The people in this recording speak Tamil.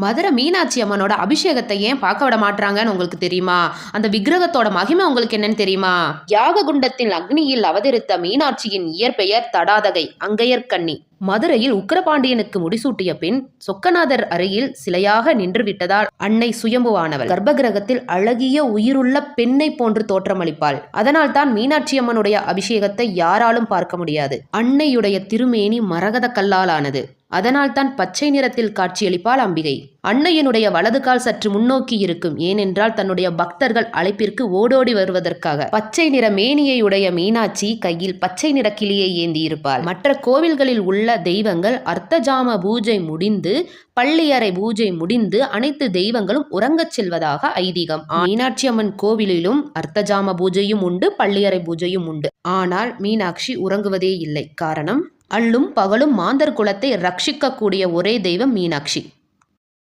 மதுரை மீனாட்சி அம்மனோட அபிஷேகத்தை ஏன் பார்க்க விட மாட்டாங்கன்னு உங்களுக்கு தெரியுமா? அந்த விக்கிரகத்தோட மகிமை உங்களுக்கு என்னன்னு தெரியுமா? யாக குண்டத்தில் அக்னியில் அவதரித்த மீனாட்சியின் இயற்பெயர் தடாதகை, அங்கையர்கண்ணி. மதுரையில் உக்கிரபாண்டியனுக்கு முடிசூட்டிய பின் சொக்கநாதர் அருகில் சிலையாக நின்று விட்டதால் அன்னை சுயம்புவானவள் கர்ப்பகிரகத்தில் அழகிய உயிருள்ள பெண்ணை போன்று தோற்றமளிப்பாள். அதனால் தான் மீனாட்சி அம்மனுடைய அபிஷேகத்தை யாராலும் பார்க்க முடியாது. அன்னையுடைய திருமேனி மரகத கல்லாலானது. அதனால் தான் பச்சை நிறத்தில் காட்சியளிப்பாள் அம்பிகை. அன்னையினுடைய வலது கால் சற்று முன்னோக்கி இருக்கும். ஏனென்றால் தன்னுடைய பக்தர்கள் அழைப்பிற்கு ஓடோடி வருவதற்காக. பச்சை நிற மேனியை உடைய மீனாட்சி கையில் பச்சை நிற கிளியை ஏந்தி இருப்பாள். மற்ற கோவில்களில் உள்ள தெய்வங்கள் அர்த்தஜாம பூஜை முடிந்து பள்ளியறை பூஜை முடிந்து அனைத்து தெய்வங்களும் உறங்கச் செல்வதாக ஐதீகம். மீனாட்சி அம்மன் கோவிலிலும் அர்த்தஜாம பூஜையும் உண்டு, பள்ளியறை பூஜையும் உண்டு. ஆனால் மீனாட்சி உறங்குவதே இல்லை. காரணம், அள்ளும் பகலும் மாந்தர் குலத்தை ரட்சிக்கக்கூடிய ஒரே தெய்வம் மீனாட்சி.